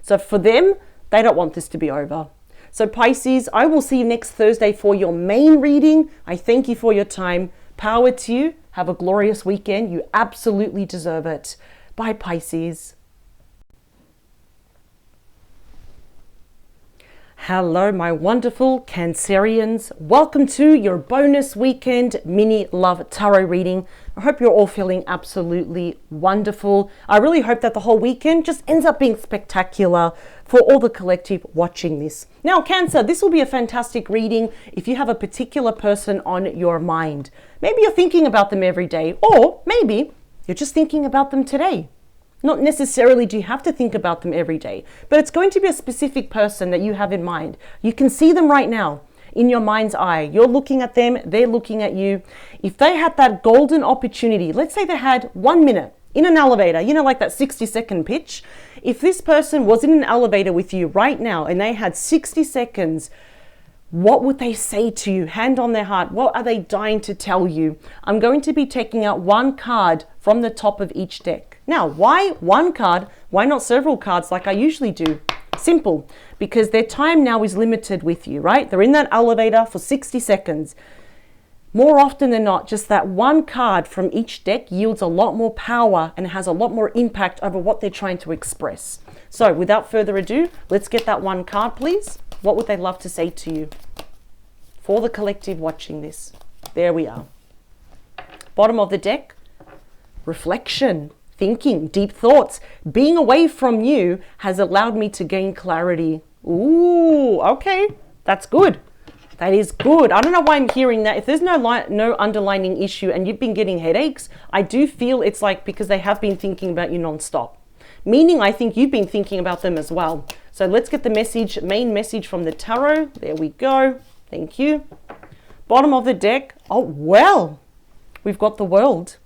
So for them, they don't want this to be over. So Pisces, I will see you next Thursday for your main reading. I thank you for your time. Power to you. Have a glorious weekend. You absolutely deserve it. Bye, Pisces. Hello, my wonderful Cancerians. Welcome to your bonus weekend mini love tarot reading. I hope you're all feeling absolutely wonderful. I really hope that the whole weekend just ends up being spectacular for all the collective watching this. Now, Cancer, this will be a fantastic reading if you have a particular person on your mind. Maybe you're thinking about them every day, or maybe you're just thinking about them today. Not necessarily do you have to think about them every day, but it's going to be a specific person that you have in mind. You can see them right now in your mind's eye. You're looking at them, they're looking at you. If they had that golden opportunity, let's say they had 1 minute in an elevator, like that 60-second pitch. If this person was in an elevator with you right now and they had 60 seconds, what would they say to you? Hand on their heart. What are they dying to tell you? I'm going to be taking out one card from the top of each deck. Now, why one card? Why not several cards like I usually do? Simple, because their time now is limited with you, right? They're in that elevator for 60 seconds. More often than not, just that one card from each deck yields a lot more power and has a lot more impact over what they're trying to express. So without further ado, let's get that one card, please. What would they love to say to you? For the collective watching this. There we are. Bottom of the deck, reflection, thinking, deep thoughts. Being away from you has allowed me to gain clarity. Ooh, okay, that's good. That is good. I don't know why I'm hearing that. If there's no underlying issue and you've been getting headaches, I do feel it's like because they have been thinking about you nonstop. Meaning I think you've been thinking about them as well. So let's get the message, main message from the tarot. There we go. Thank you. Bottom of the deck. Oh, well, we've got the World.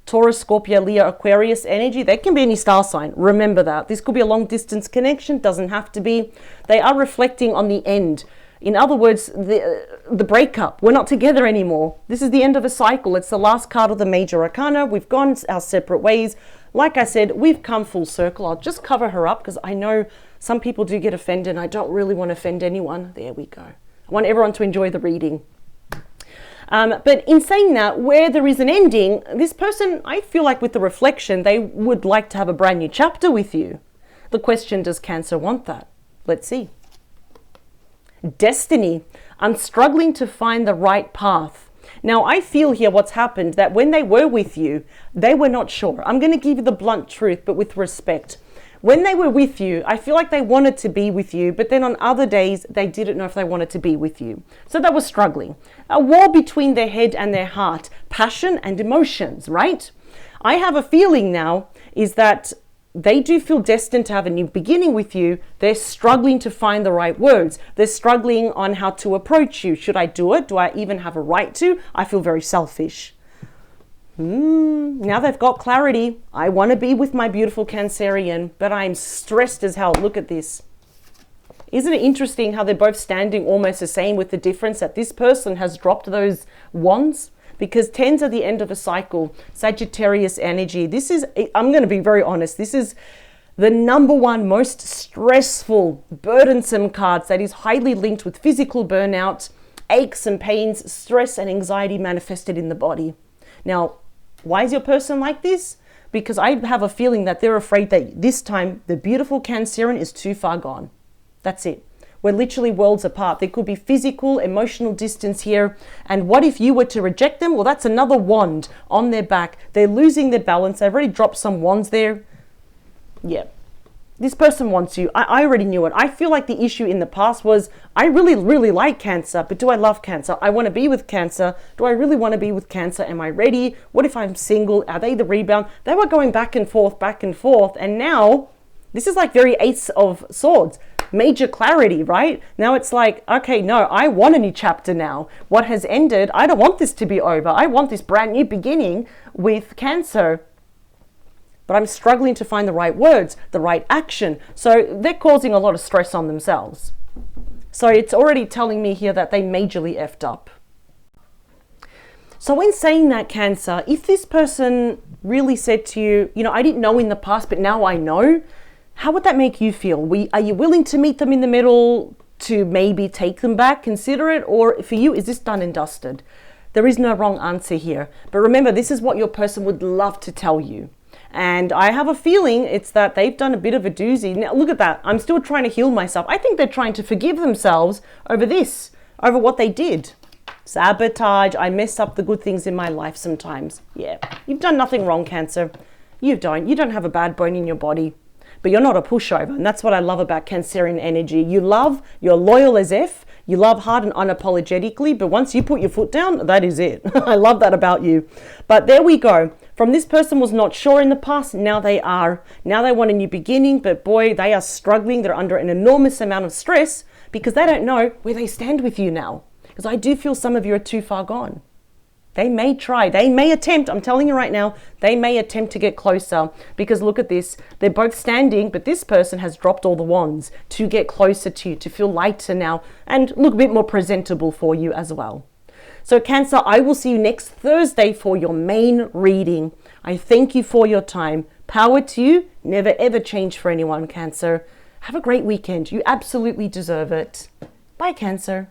Taurus, Scorpio, Leo, Aquarius energy. They can be any star sign. Remember that. This could be a long distance connection. Doesn't have to be. They are reflecting on the end. In other words, the breakup. We're not together anymore. This is the end of a cycle. It's the last card of the major arcana. We've gone our separate ways. Like I said, we've come full circle. I'll just cover her up because I know some people do get offended and I don't really want to offend anyone. There we go. I want everyone to enjoy the reading. But in saying that, where there is an ending, this person, I feel like with the reflection, they would like to have a brand new chapter with you. The question, does Cancer want that? Let's see. Destiny. I'm struggling to find the right path. Now, I feel here what's happened, that when they were with you, they were not sure. I'm going to give you the blunt truth, but with respect. When they were with you, I feel like they wanted to be with you, but then on other days, they didn't know if they wanted to be with you. So they were struggling. A war between their head and their heart, passion and emotions, right? I have a feeling now is that they do feel destined to have a new beginning with you. They're struggling to find the right words. They're struggling on how to approach you. Should I do it? Do I even have a right to? I feel very selfish. Now they've got clarity. I want to be with my beautiful Cancerian, but I'm stressed as hell. Look at this. Isn't it interesting how they're both standing almost the same, with the difference that this person has dropped those wands? Because 10s are the end of a cycle. Sagittarius energy. This is, I'm going to be very honest, this is the number one most stressful, burdensome cards that is highly linked with physical burnout, aches and pains, stress and anxiety manifested in the body. Now, why is your person like this? Because I have a feeling that they're afraid that this time the beautiful Cancerian is too far gone. That's it. We're literally worlds apart. There could be physical, emotional distance here. And what if you were to reject them? Well, that's another wand on their back. They're losing their balance. They've already dropped some wands there. Yeah. This person wants you. I already knew it. I feel like the issue in the past was, I really, really like Cancer, but do I love Cancer? I want to be with Cancer. Do I really want to be with Cancer? Am I ready? What if I'm single? Are they the rebound? They were going back and forth, and now this is like very Ace of Swords. Major clarity, right? Now it's like, okay, no, I want a new chapter now. What has ended, I don't want this to be over. I want this brand new beginning with Cancer. But I'm struggling to find the right words, the right action. So they're causing a lot of stress on themselves. So it's already telling me here that they majorly effed up. So in saying that, Cancer, if this person really said to you, you know, I didn't know in the past, but now I know, how would that make you feel? Are you willing to meet them in the middle, to maybe take them back, consider it? Or for you, is this done and dusted? There is no wrong answer here. But remember, this is what your person would love to tell you. And I have a feeling it's that they've done a bit of a doozy. Now, look at that. I'm still trying to heal myself. I think they're trying to forgive themselves over this, over what they did. Sabotage. I mess up the good things in my life sometimes. Yeah, you've done nothing wrong, Cancer. You don't have a bad bone in your body. But you're not a pushover. And that's what I love about Cancerian energy. You love, you're loyal as F. You love hard and unapologetically. But once you put your foot down, that is it. I love that about you. But there we go. From this person was not sure in the past. Now they are. Now they want a new beginning. But boy, they are struggling. They're under an enormous amount of stress because they don't know where they stand with you now. Because I do feel some of you are too far gone. They may try, they may attempt, I'm telling you right now, they may attempt to get closer because look at this, they're both standing, but this person has dropped all the wands to get closer to you, to feel lighter now and look a bit more presentable for you as well. So Cancer, I will see you next Thursday for your main reading. I thank you for your time. Power to you, never ever change for anyone, Cancer. Have a great weekend, you absolutely deserve it. Bye, Cancer.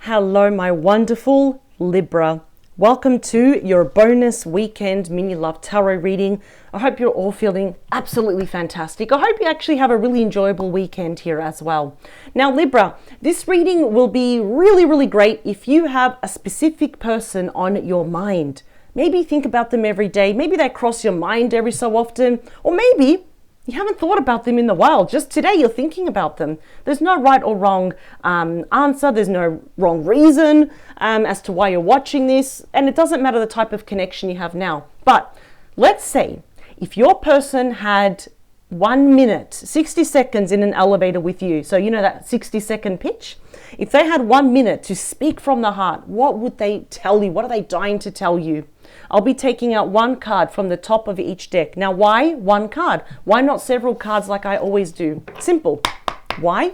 Hello, my wonderful Libra. Welcome to your bonus weekend mini love tarot reading. I hope you're all feeling absolutely fantastic. I hope you actually have a really enjoyable weekend here as well. Now, Libra, this reading will be really, really great if you have a specific person on your mind. Maybe think about them every day. Maybe they cross your mind every so often. Or maybe you haven't thought about them in the wild. Just today you're thinking about them. There's no right or wrong answer. There's no wrong reason as to why you're watching this. And it doesn't matter the type of connection you have now. But let's say if your person had 1 minute, 60 seconds in an elevator with you. So you know that 60-second pitch? If they had 1 minute to speak from the heart, what would they tell you? What are they dying to tell you? I'll be taking out one card from the top of each deck. Now, why one card? Why not several cards like I always do? Simple. Why?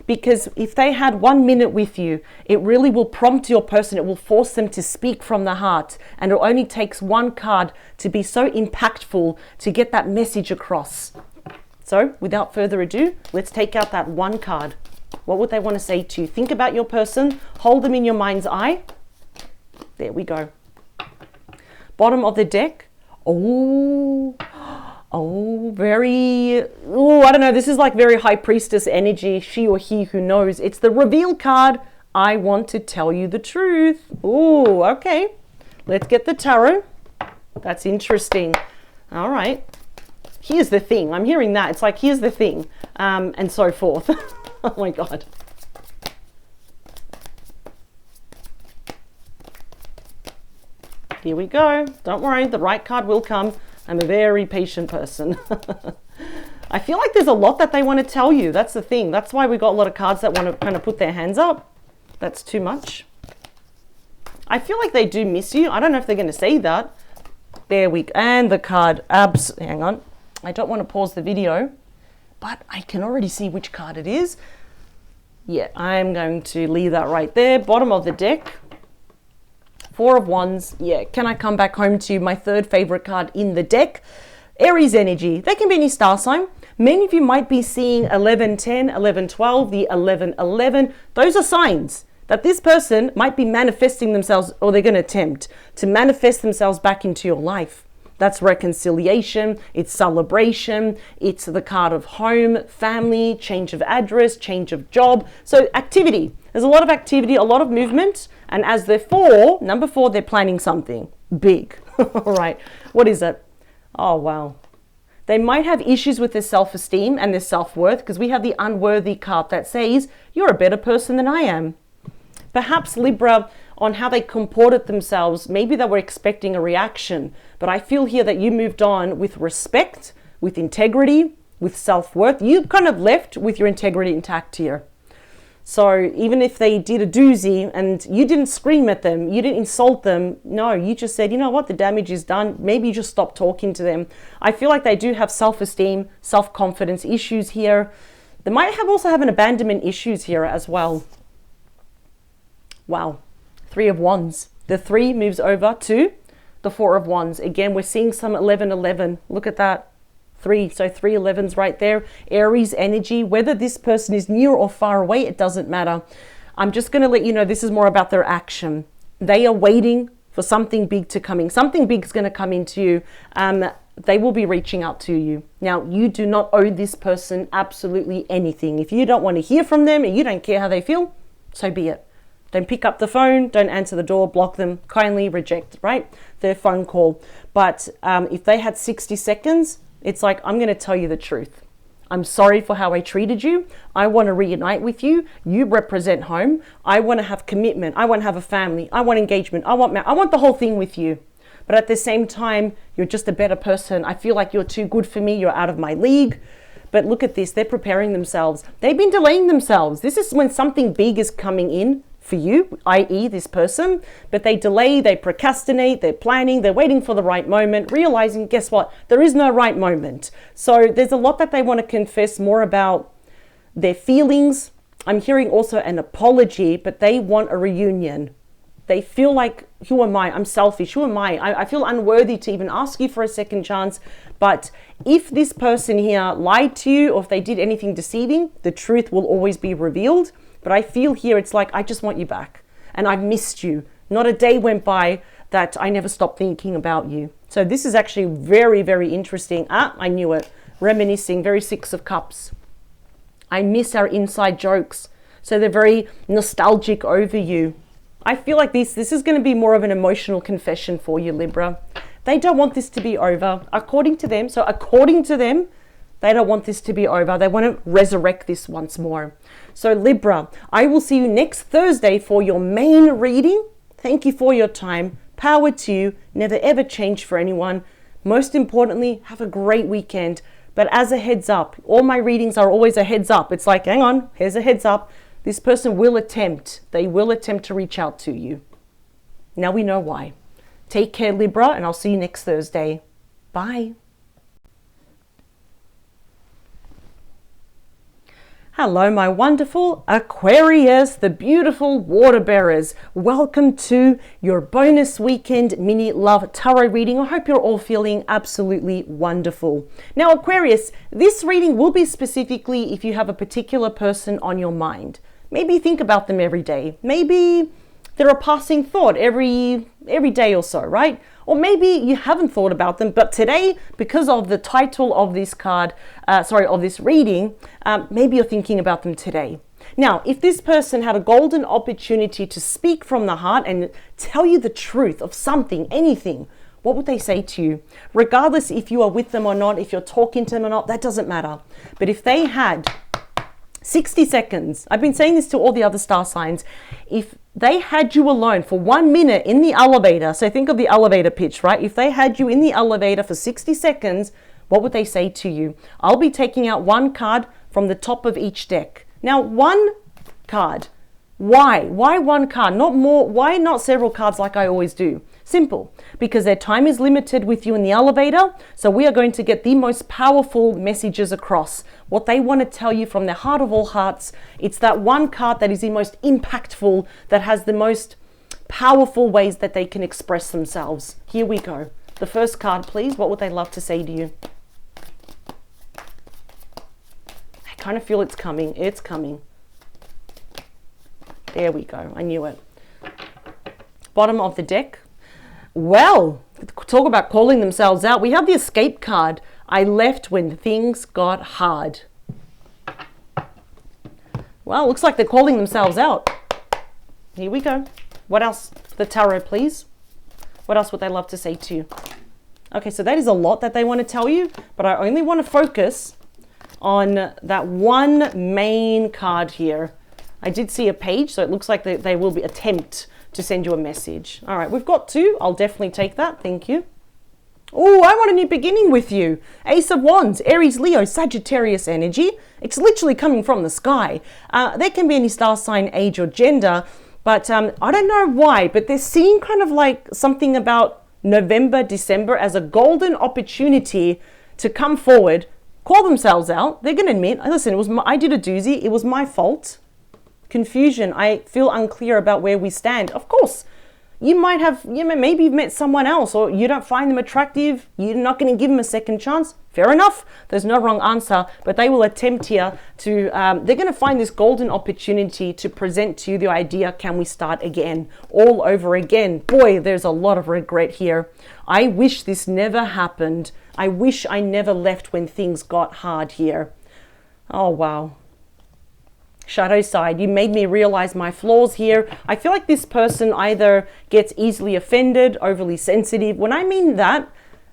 Because if they had 1 minute with you, it really will prompt your person. It will force them to speak from the heart. And it only takes one card to be so impactful to get that message across. So without further ado, let's take out that one card. What would they want to say to you? Think about your person. Hold them in your mind's eye. There we go. Bottom of the deck. Oh, very, I don't know. This is like very high priestess energy. She or he who knows. It's the reveal card. I want to tell you the truth. Oh, okay. Let's get the tarot. That's interesting. All right. Here's the thing. I'm hearing that. It's like, here's the thing. And so forth. Oh my God. Here we go. Don't worry, the right card will come. I'm a very patient person. I feel like there's a lot that they want to tell you. That's the thing. That's why we got a lot of cards that want to kind of put their hands up. That's too much. I feel like they do miss you. I don't know if they're going to say that. There we go. And the card, hang on. I don't want to pause the video, but I can already see which card it is. Yeah, I'm going to leave that right there. Bottom of the deck. Four of Wands. Yeah, can I come back home to my third favorite card in the deck? Aries energy. They can be any star sign. Many of you might be seeing 1110, 1112, the 1111. Those are signs that this person might be manifesting themselves, or they're going to attempt to manifest themselves back into your life. That's reconciliation, it's celebration, it's the card of home, family, change of address, change of job. So activity. There's a lot of activity, a lot of movement. And as they're number four, they're planning something big. All right. What is it? Oh, wow. They might have issues with their self-esteem and their self-worth, because we have the unworthy card that says, you're a better person than I am. Perhaps Libra, on how they comported themselves, maybe they were expecting a reaction, but I feel here that you moved on with respect, with integrity, with self-worth. You kind of left with your integrity intact here. So even if they did a doozy and you didn't scream at them, you didn't insult them, no, you just said, you know what, the damage is done. Maybe you just stop talking to them. I feel like they do have self-esteem, self-confidence issues here. They might also have an abandonment issues here as well. Wow. Three of Wands. The 3 moves over to the 4 of Wands. Again, we're seeing some 1111. Look at that. 3. So 3 11s right there. Aries energy. Whether this person is near or far away, it doesn't matter. I'm just going to let you know this is more about their action. They are waiting for something big to come in. Something big is going to come into you. They will be reaching out to you. Now, you do not owe this person absolutely anything. If you don't want to hear from them and you don't care how they feel, so be it. Don't pick up the phone, don't answer the door, block them, kindly reject, right? Their phone call. But if they had 60 seconds, it's like, I'm going to tell you the truth. I'm sorry for how I treated you. I want to reunite with you. You represent home. I want to have commitment. I want to have a family. I want engagement. I want the whole thing with you. But at the same time, you're just a better person. I feel like you're too good for me. You're out of my league. But look at this. They're preparing themselves. They've been delaying themselves. This is when something big is coming in for you, i.e. this person, but they delay, they procrastinate, they're planning, they're waiting for the right moment, realizing, guess what? There is no right moment. So there's a lot that they want to confess more about their feelings. I'm hearing also an apology, but they want a reunion. They feel like, who am I? I'm selfish. Who am I? I feel unworthy to even ask you for a second chance. But if this person here lied to you, or if they did anything deceiving, the truth will always be revealed. But I feel here it's like, I just want you back. And I've missed you. Not a day went by that I never stopped thinking about you. So this is actually very, very interesting. I knew it. Reminiscing, very 6 of Cups. I miss our inside jokes. So they're very nostalgic over you. I feel like this is going to be more of an emotional confession for you, Libra. They don't want this to be over, according to them. So according to them, they don't want this to be over. They want to resurrect this once more. So Libra, I will see you next Thursday for your main reading. Thank you for your time. Power to you. Never ever change for anyone. Most importantly, have a great weekend. But as a heads up, all my readings are always a heads up. It's like, hang on, here's a heads up. This person will attempt. They will attempt to reach out to you. Now we know why. Take care, Libra, and I'll see you next Thursday. Bye. Hello, my wonderful Aquarius, the beautiful water bearers. Welcome to your bonus weekend mini love tarot reading. I hope you're all feeling absolutely wonderful. Now, Aquarius, this reading will be specifically if you have a particular person on your mind. Maybe think about them every day. Maybe they're a passing thought every day or so, right? Or maybe you haven't thought about them, but today, because of the title of this card, of this reading, maybe you're thinking about them today. Now, if this person had a golden opportunity to speak from the heart and tell you the truth of something, anything, what would they say to you? Regardless if you are with them or not, if you're talking to them or not, that doesn't matter. But if they had 60 seconds, I've been saying this to all the other star signs, if they had you alone for 1 minute in the elevator, so think of the elevator pitch, right? If they had you in the elevator for 60 seconds, what would they say to you? I'll be taking out one card from the top of each deck. Now, one card Why? Why one card, not more? Why not several cards like I always do? Simple, because their time is limited with you in the elevator. So we are going to get the most powerful messages across. What they want to tell you from their heart of all hearts. It's that one card that is the most impactful, that has the most powerful ways that they can express themselves. Here we go. The first card, please. What would they love to say to you? I kind of feel it's coming. It's coming. There we go. I knew it. Bottom of the deck. Well, talk about calling themselves out. We have the escape card. I left when things got hard. Well, looks like they're calling themselves out. Here we go. What else? The tarot, please. What else would they love to say to you? Okay, so that is a lot that they want to tell you, but I only want to focus on that one main card here. I did see a page, so it looks like they will be attempt to send you a message. All right, we've got two. I'll definitely take that. Thank you. Oh, I want a new beginning with you. Ace of Wands, Aries, Leo, Sagittarius energy. It's literally coming from the sky. There can be any star sign, age, or gender, but I don't know why, but they're seeing kind of like something about November, December as a golden opportunity to come forward, call themselves out. They're going to admit, listen, I did a doozy. It was my fault. Confusion. I feel unclear about where we stand. Of course, you might have, maybe you've met someone else, or you don't find them attractive. You're not going to give them a second chance. Fair enough. There's no wrong answer, but they will attempt here to, they're going to find this golden opportunity to present to you the idea, can we start again, all over again? Boy, there's a lot of regret here. I wish this never happened. I wish I never left when things got hard here. Oh, wow. Shadow side, you made me realize my flaws here. I feel like this person either gets easily offended, overly sensitive. When I mean that,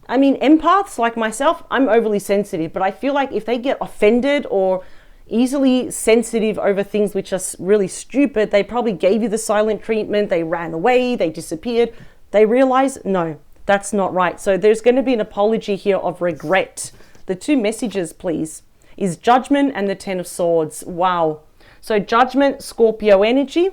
I mean empaths like myself, I'm overly sensitive, but I feel like if they get offended or easily sensitive over things which are really stupid, they probably gave you the silent treatment, they ran away, they disappeared. They realize, no, that's not right. So there's going to be an apology here of regret. The two messages, please, is Judgment and the Ten of Swords. Wow. So Judgment, Scorpio energy,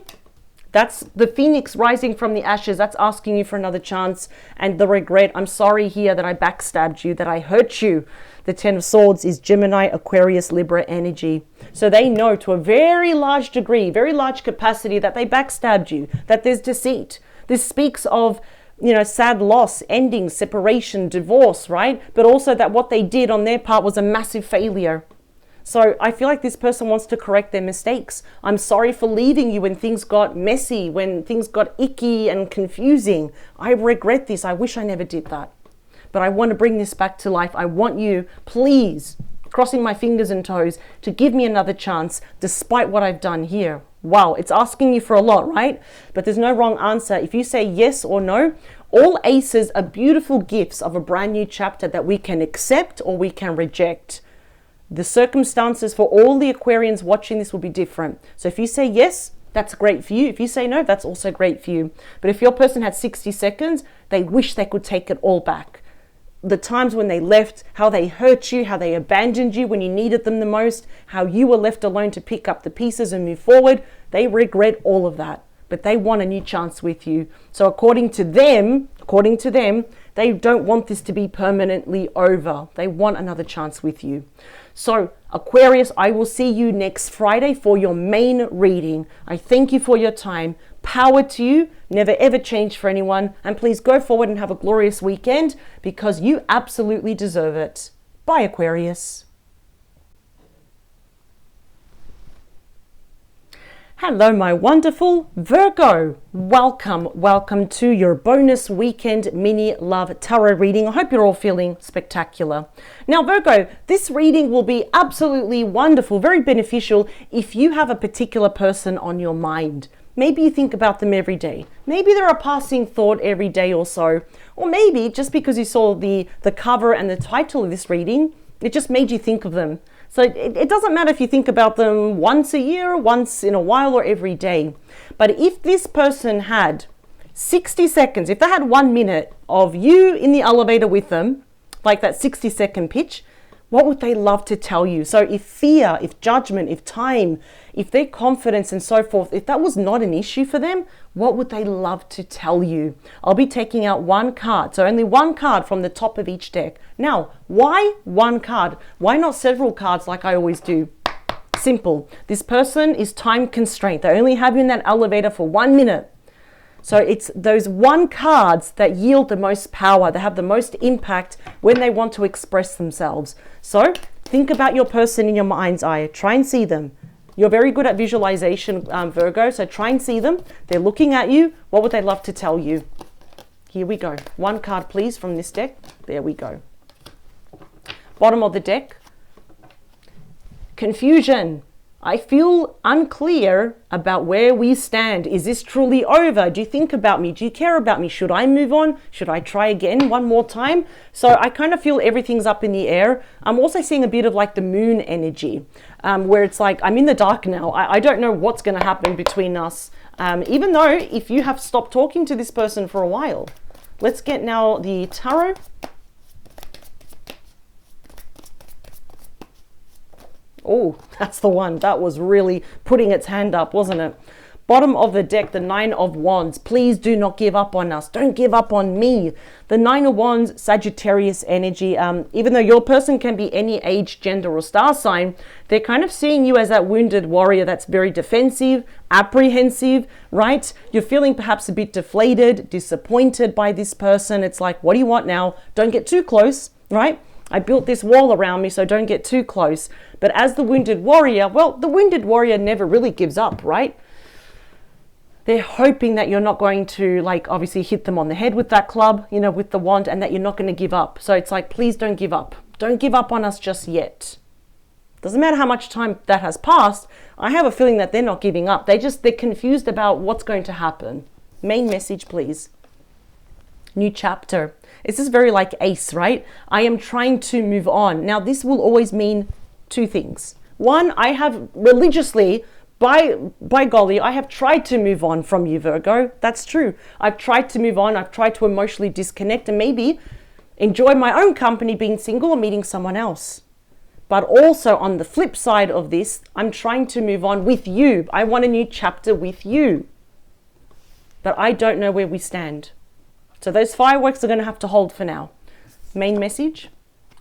that's the phoenix rising from the ashes. That's asking you for another chance. And the regret, I'm sorry here that I backstabbed you, that I hurt you. The Ten of Swords is Gemini, Aquarius, Libra energy. So they know to a very large degree, very large capacity, that they backstabbed you, that there's deceit. This speaks of, sad loss, ending, separation, divorce, right? But also that what they did on their part was a massive failure. So I feel like this person wants to correct their mistakes. I'm sorry for leaving you when things got messy, when things got icky and confusing. I regret this. I wish I never did that. But I want to bring this back to life. I want you, please, crossing my fingers and toes, to give me another chance despite what I've done here. Wow, it's asking you for a lot, right? But there's no wrong answer. If you say yes or no, all aces are beautiful gifts of a brand new chapter that we can accept or we can reject. The circumstances for all the Aquarians watching this will be different. So if you say yes, that's great for you. If you say no, that's also great for you. But if your person had 60 seconds, they wish they could take it all back. The times when they left, how they hurt you, how they abandoned you when you needed them the most, how you were left alone to pick up the pieces and move forward, they regret all of that. But they want a new chance with you. So according to them, they don't want this to be permanently over. They want another chance with you. So Aquarius, I will see you next Friday for your main reading. I thank you for your time. Power to you. Never ever change for anyone. And please go forward and have a glorious weekend because you absolutely deserve it. Bye, Aquarius. Hello, my wonderful Virgo. Welcome to your bonus weekend mini love tarot reading. I hope you're all feeling spectacular. Now, Virgo, this reading will be absolutely wonderful, very beneficial if you have a particular person on your mind. Maybe you think about them every day. Maybe they're a passing thought every day or so. Or maybe just because you saw the cover and the title of this reading, it just made you think of them. So it doesn't matter if you think about them once a year, once in a while, or every day. But if this person had 60 seconds, if they had 1 minute of you in the elevator with them, like that 60-second pitch, What would they love to tell you? So if fear, if judgment, if time, if their confidence and so forth, if that was not an issue for them, what would they love to tell you? I'll be taking out one card. So only one card from the top of each deck. Now, why one card? Why not several cards like I always do? Simple. This person is time constrained. They only have you in that elevator for 1 minute. So it's those one cards that yield the most power, that have the most impact when they want to express themselves. So think about your person in your mind's eye. Try and see them. You're very good at visualization, Virgo, so try and see them. They're looking at you. What would they love to tell you? Here we go. One card, please, from this deck. There we go. Bottom of the deck. Confusion. I feel unclear about where we stand. Is this truly over? Do you think about me? Do you care about me? Should I move on? Should I try again one more time? So I kind of feel everything's up in the air. I'm also seeing a bit of like the moon energy, where it's like, I'm in the dark now. I don't know what's going to happen between us. Even though if you have stopped talking to this person for a while. Let's get now the tarot. Oh, that's the one. That was really putting its hand up, wasn't it? Bottom of the deck, the 9 of Wands. Please do not give up on us. Don't give up on me. The 9 of Wands, Sagittarius energy. Even though your person can be any age, gender, or star sign, they're kind of seeing you as that wounded warrior that's very defensive, apprehensive, right? You're feeling perhaps a bit deflated, disappointed by this person. It's like, what do you want now? Don't get too close, right? I built this wall around me, so don't get too close. But as the wounded warrior, well, the wounded warrior never really gives up, right? They're hoping that you're not going to, like, obviously hit them on the head with that club, you know, with the wand, and that you're not going to give up. So it's like, please don't give up. Don't give up on us just yet. Doesn't matter how much time that has passed. I have a feeling that they're not giving up. They're confused about what's going to happen. Main message, please. New chapter. This is very like Ace, right? I am trying to move on. Now, this will always mean two things. One, I have religiously, by golly, I have tried to move on from you, Virgo. That's true. I've tried to move on. I've tried to emotionally disconnect and maybe enjoy my own company being single or meeting someone else. But also on the flip side of this, I'm trying to move on with you. I want a new chapter with you. But I don't know where we stand. So those fireworks are going to have to hold for now. Main message.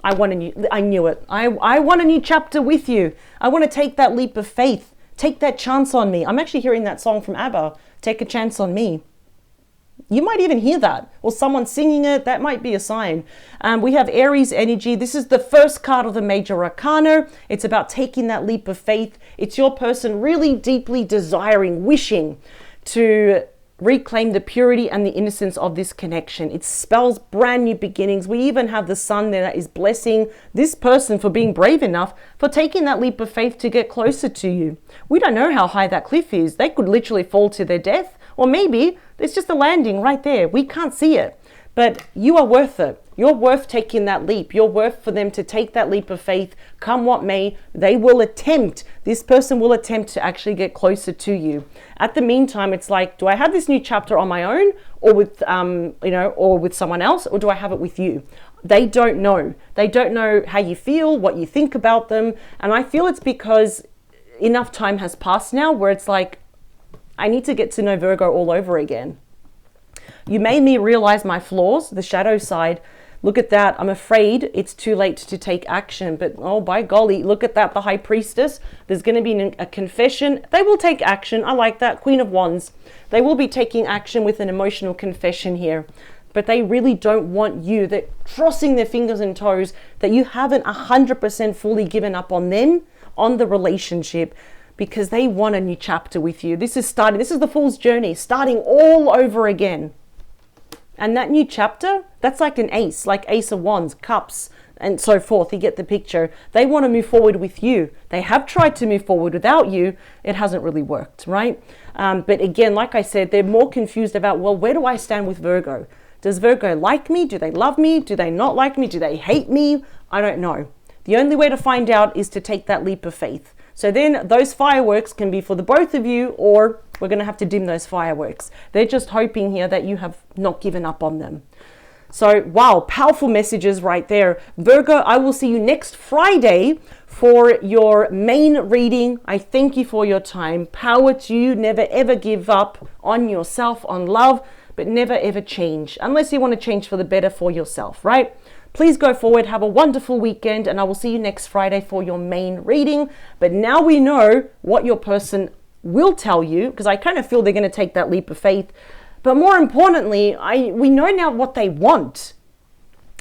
I knew it. I want a new chapter with you. I want to take that leap of faith. Take that chance on me. I'm actually hearing that song from ABBA. Take a chance on me. You might even hear that. Or someone singing it. That might be a sign. We have Aries energy. This is the first card of the major arcana. It's about taking that leap of faith. It's your person really deeply desiring, wishing to reclaim the purity and the innocence of this connection. It spells brand new beginnings. We even have the sun there that is blessing this person for being brave enough, for taking that leap of faith to get closer to you. We don't know how high that cliff is. They could literally fall to their death, or maybe it's just a landing right there. We can't see it, but you are worth it. You're worth taking that leap. You're worth for them to take that leap of faith. Come what may, they will attempt. This person will attempt to actually get closer to you. At the meantime, it's like, do I have this new chapter on my own, or with, or with someone else, or do I have it with you? They don't know. They don't know how you feel, what you think about them. And I feel it's because enough time has passed now where it's like, I need to get to know Virgo all over again. You made me realize my flaws, the shadow side. Look at that. I'm afraid it's too late to take action. But oh, by golly, look at that. The High Priestess. There's going to be a confession. They will take action. I like that. Queen of Wands. They will be taking action with an emotional confession here. But they really don't want you. They're crossing their fingers and toes that you haven't 100% fully given up on them, on the relationship, because they want a new chapter with you. This is the Fool's Journey, starting all over again. And that new chapter, that's like an ace, like Ace of Wands, Cups, and so forth. You get the picture. They want to move forward with you. They have tried to move forward without you. It hasn't really worked, right? But again, like I said, they're more confused about, well, where do I stand with Virgo? Does Virgo like me? Do they love me? Do they not like me? Do they hate me? I don't know. The only way to find out is to take that leap of faith. So then those fireworks can be for the both of you, or we're going to have to dim those fireworks. They're just hoping here that you have not given up on them. So, wow, powerful messages right there. Virgo, I will see you next Friday for your main reading. I thank you for your time. Power to you. Never ever give up on yourself, on love, but never ever change unless you want to change for the better for yourself, right? Please go forward. Have a wonderful weekend, and I will see you next Friday for your main reading. But now we know what your person will tell you, because I kind of feel they're going to take that leap of faith. But more importantly, we know now what they want.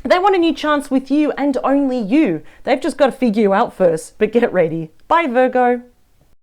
They want a new chance with you and only you. They've just got to figure you out first. But get ready. Bye, Virgo.